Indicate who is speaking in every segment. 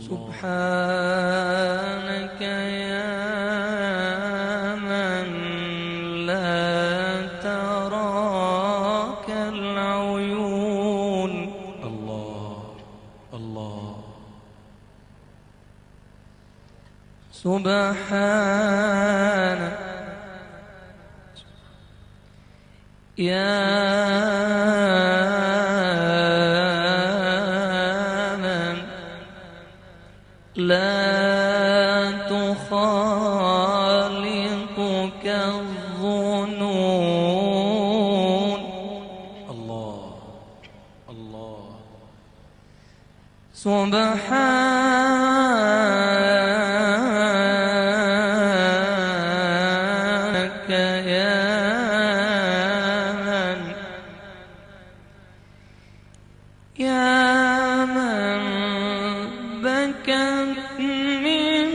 Speaker 1: سبحانك يا من لا تراك العيون.
Speaker 2: الله الله.
Speaker 1: سبحانك يا من لا تخالطك الظنون.
Speaker 2: الله الله.
Speaker 1: سبحانك يا من بكت من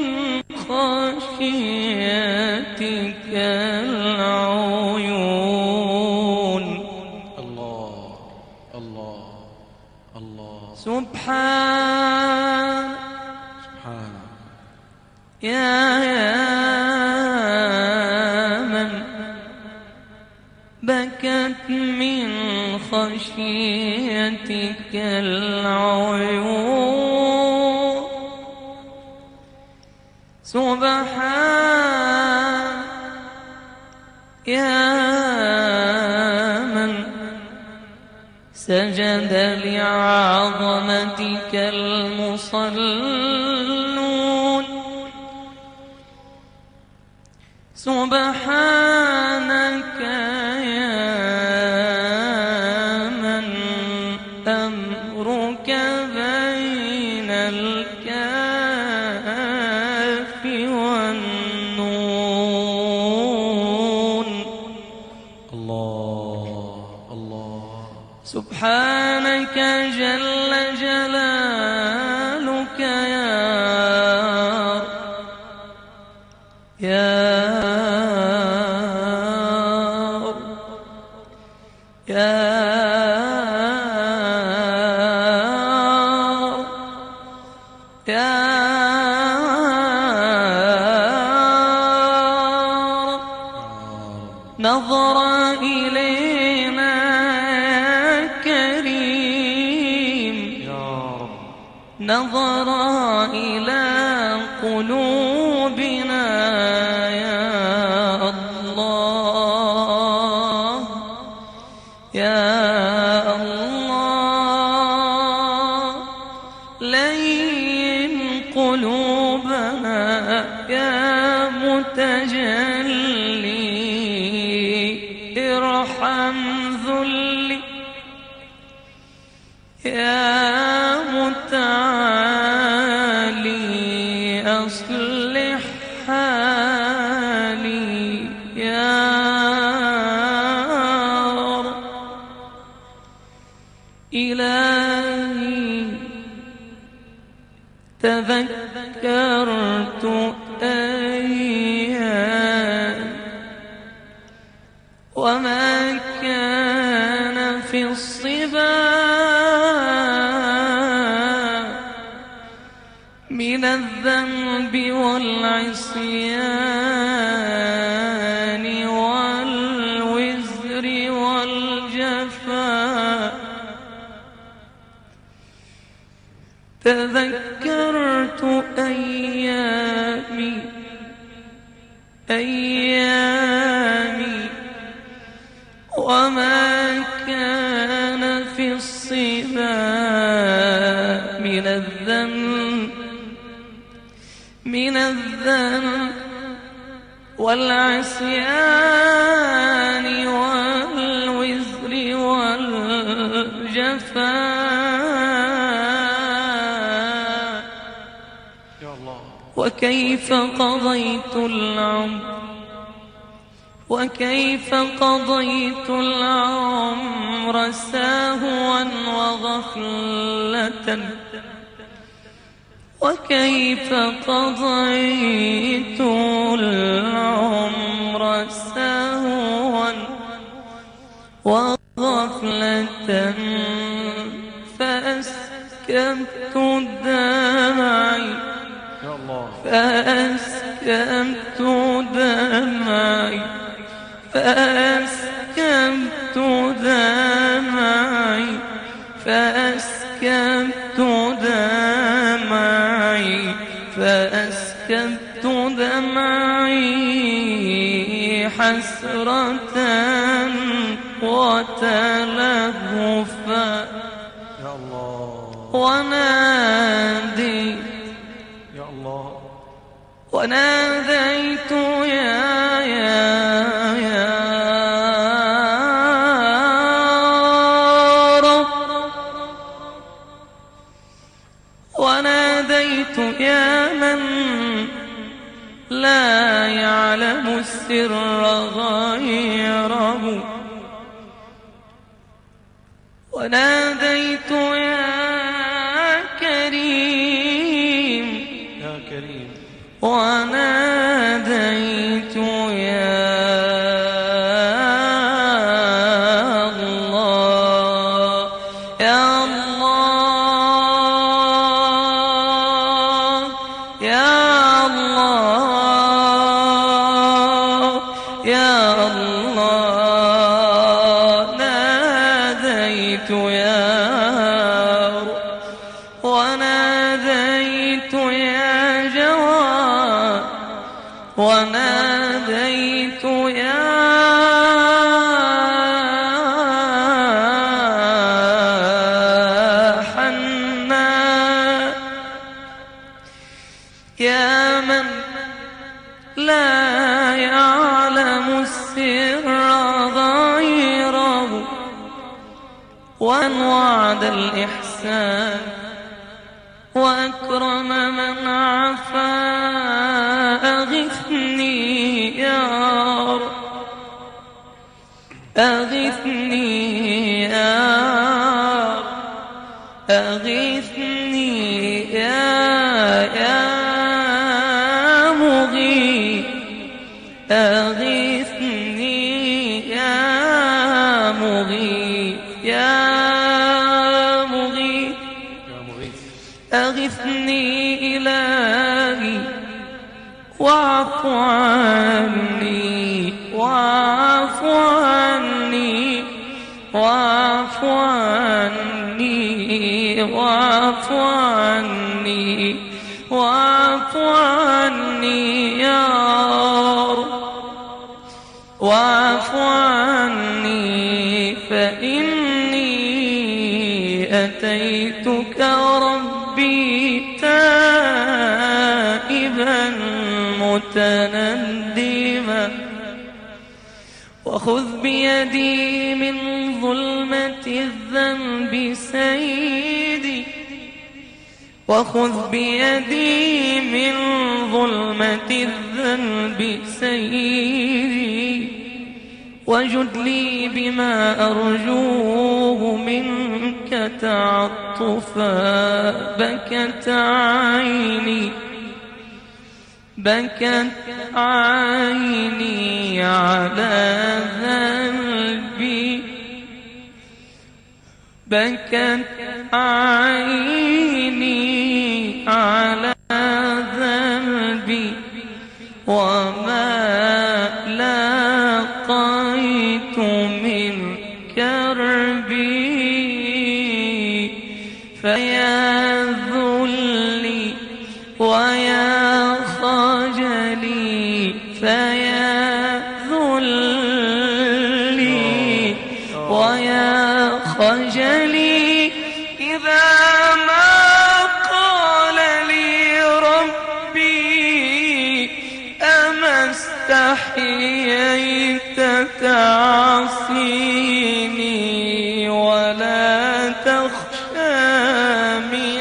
Speaker 1: خشيتك العيون.
Speaker 2: الله الله الله.
Speaker 1: سبحان يا من بكت من خشيتك العيون. سبحان يا من سجد لعظمتك المصلون. سبحانك يا من أمرك بين الكاف والنون.
Speaker 2: الله الله.
Speaker 1: سبحانك جل جلالك يا نظر إلينا كريم
Speaker 2: يا رب.
Speaker 1: نظر إلى قلوبنا يا الله يا الله. لين قلوبنا يا متجلي. ارحم ذلي يا متعالي. أصلح حالي يا رب. إلهي تذكرت أيام وما كان في الصبا من الذنب والعصيان والوزر والجفا. تذكرت أيامي وما كان في الصبا من الذنب والعصيان والوزر والجفا.
Speaker 2: يا الله.
Speaker 1: وكيف قضيت العمر وكيف قضيت العمر ساهوا وغفلة. وكيف قضيت العمر ساهوا وغفلة. فأسكبت دمعي فأسكبت دمعي فأسكبت دمعي فأسكبت دمعي فأسكبت دمعي حسرة وتلهفا
Speaker 2: يا الله
Speaker 1: ونادي
Speaker 2: يا الله
Speaker 1: وناديت يا رب وناديت يا من لا يعلم السر غيره وناديت يا كريم
Speaker 2: يا كريم
Speaker 1: وناديت يا الله يا الله يا الله يا الله ناديت يا رب وناديت يا جواد وناديت يا حنان يا من لا يعلم السر غيره وأن وعد الإحسان وأكرم من عفا أغثني يا رب أغثني يا رب أغثني يا مغيث أغثني يا مغيث يا مغيث
Speaker 2: يا مغيث
Speaker 1: أغثني إلهي واعف عني واعف عني واعف عني واعف عني واعف عني يا رب واعف عني فإني أتيتك ربي تائبا متندما وخذ بيدي من ظلمة الذنب سيدي وخذ بيدي من ظلمة الذنب سيدي وجد لي بما أرجوه منك تعطفا بكت عيني بكت عيني على ذنبي بكت عيني على ذنبي وما لاقيت من كربي فيا ذلي ويا خجلي فيا ذلي ويا خجلي إذا ما قال لي ربي أما استحييت تعصيني ولا تخشى من